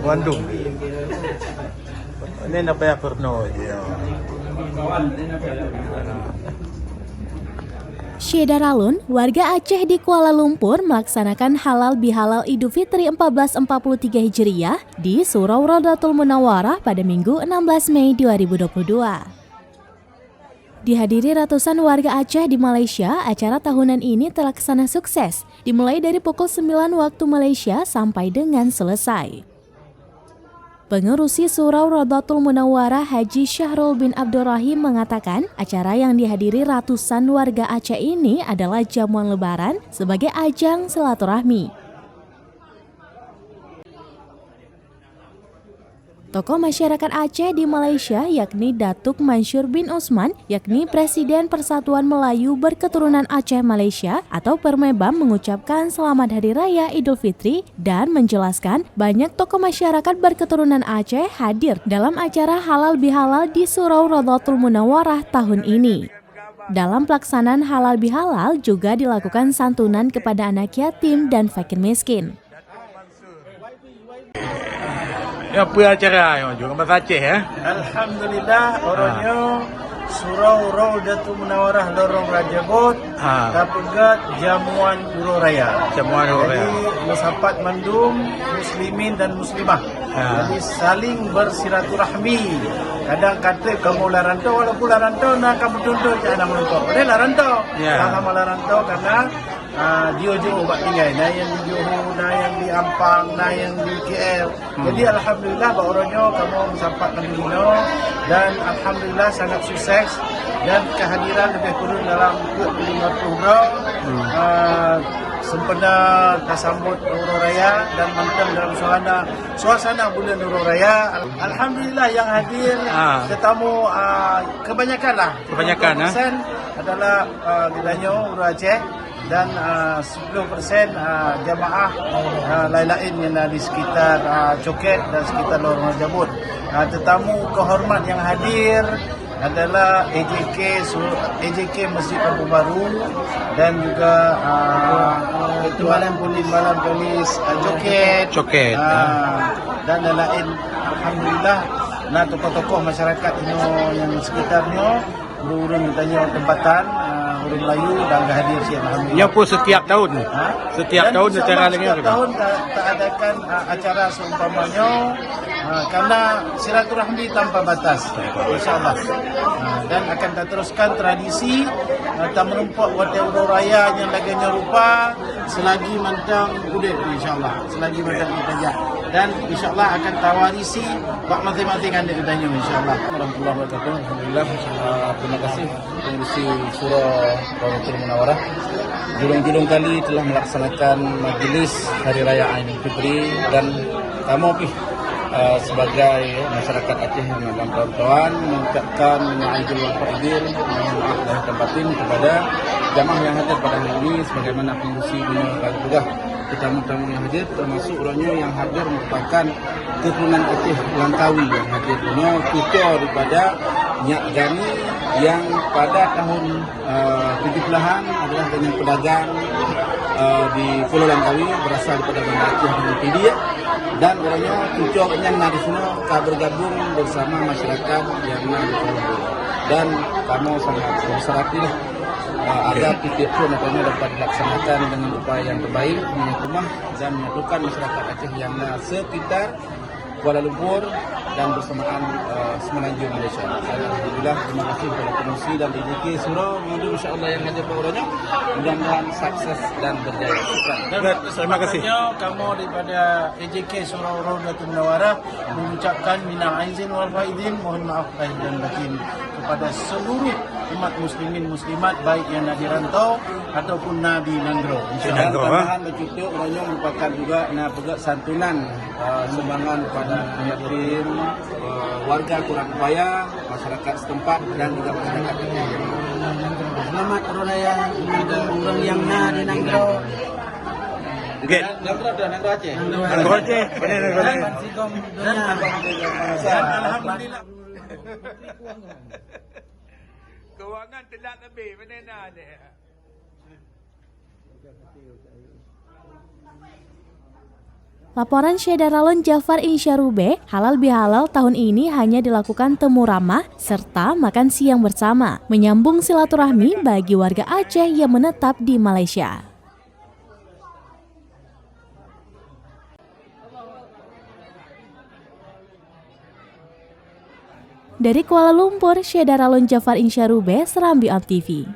Bandung. Ini apa ya Purno? Syeda Ralun, warga Aceh di Kuala Lumpur melaksanakan halal bihalal Idul Fitri 1443 Hijriah di Surau Rodatul Munawwarah pada Minggu 16 Mei 2022. Dihadiri ratusan warga Aceh di Malaysia, acara tahunan ini terlaksana sukses, dimulai dari pukul 9 waktu Malaysia sampai dengan selesai. Pengurusi Surau Rodatul Munawwarah Haji Syahrul bin Abdurrahim mengatakan acara yang dihadiri ratusan warga Aceh ini adalah jamuan lebaran sebagai ajang silaturahmi. Tokoh masyarakat Aceh di Malaysia yakni Datuk Mansur bin Usman, yakni Presiden Persatuan Melayu Berketurunan Aceh Malaysia atau Permebam mengucapkan selamat Hari Raya Idul Fitri dan menjelaskan banyak tokoh masyarakat berketurunan Aceh hadir dalam acara halal bihalal di Surau Rodatul Munawwarah tahun ini. Dalam pelaksanaan halal bihalal juga dilakukan santunan kepada anak yatim dan fakir miskin. Ya, apa acara yang juga bahasa Aceh ya? Alhamdulillah, orangnya Surau Rodatul Munawwarah Lorong Rajabot, Kapegat Jamuan Uro Raya. Jamuan Uro Raya. Jadi musapat mandum muslimin dan muslimah. Jadi saling bersiraturahmi. Kadang kata kamu larantau, walaupun larantau nak kamu tuntut jangan melantau. Dia larantau. Sama larantau karena dia jauh buat tinggal. Nah yang di Johor, nah yang di Ampang, nah yang di KL. Jadi alhamdulillah orangnya kamu musapat mandumino dan alhamdulillah sangat sukses dan kehadiran lebih kurang dalam 50 orang. Sempena tersambut Uro Raya dan mentang dalam suasana bulan Uro Raya. Alhamdulillah yang hadir tetamu kebanyakan lah. Kebanyakan 10% adalah gedanyo Uro Aceh dan 10% jamaah lain-lain yang ada di sekitar Coket dan sekitar Lorong Rajabut. Tetamu kehormat yang hadir adalah AJK Masjid Abu Baru dan juga Malam Polis Coket dan lain-lain. Alhamdulillah, nah tokoh-tokoh masyarakat yang sekitarnya urun tanya tempatan orang Melayu dan hadir sih alhamdulillah. Ya pun setiap tahun. Setiap tahun acara setiap tahun tak adakan acara seumpamanya karena silaturahmi tanpa batas insyaallah. Dan akan teruskan tradisi tak menumpuk wate Uro Raya yang laganya rupa selagi mantang udip insyaallah. Selagi mantang kita dan insyaallah akan tawarisi bak masing-masing anda ditanya insyaallah. Warahmatullahi wabarakatuh. Alhamdulillah, terima kasih pengurusi Surau Rodatul Munawwarah. Julung-julung kali telah melaksanakan majlis Hari Raya Idul Fitri dan kami sebagai masyarakat Aceh yang dalam perantauan mengucapkan Aidil Faidil, maaf lahir dan batin kepada jamaah yang hadir pada hari ini sebagaimana pengurusi menyatakan juga tamu-tamu yang hadir termasuk orangnya yang hadir merupakan keturunan Aceh Langkawi yang hadir dunia tutur daripada Nyak Gani yang pada tahun 70-an adalah dengan pedagang di Pulau Langkawi berasal daripada Banda Aceh dan Pidia dan orangnya tutur yang di sini bergabung bersama masyarakat yang di Pulau dan kamu sangat berserati agar titik pun dapat dilaksanakan dengan upaya yang terbaik menyatu rumah dan menyatukan masyarakat Aceh yang sekitar Kuala Lumpur dan bersamaan Semenanjung Malaysia. Alhamdulillah, terima kasih kepada pengurusi dan AJK Surau Rodatul insyaAllah yang hadir orangnya. Mudah-mudahan sukses dan berjaya. Terima kasih. Kamu daripada AJK Surau Rodatul Munawwarah mengucapkan minal aizin wal faizin, mohon maaf lahir dan batin kepada seluruh umat muslimin muslimat baik yang di rantau ataupun di Nangro. Dan tambahan bercuti orangnya merupakan juga pegat santunan sumbangan kepada yatim, warga kurang upaya, masyarakat setempat dan juga masyarakat yang selamat Hari Raya orang yang di Nangro. Nangro Aceh. Nangro Aceh. Alhamdulillah. Kewangan telah lebih, mana nak ada? Laporan Syederalon Jafar Insyarube, halal bihalal tahun ini hanya dilakukan temu ramah serta makan siang bersama, menyambung silaturahmi bagi warga Aceh yang menetap di Malaysia. Dari Kuala Lumpur, Syederalon Jafar Insyarube, Serambi On TV.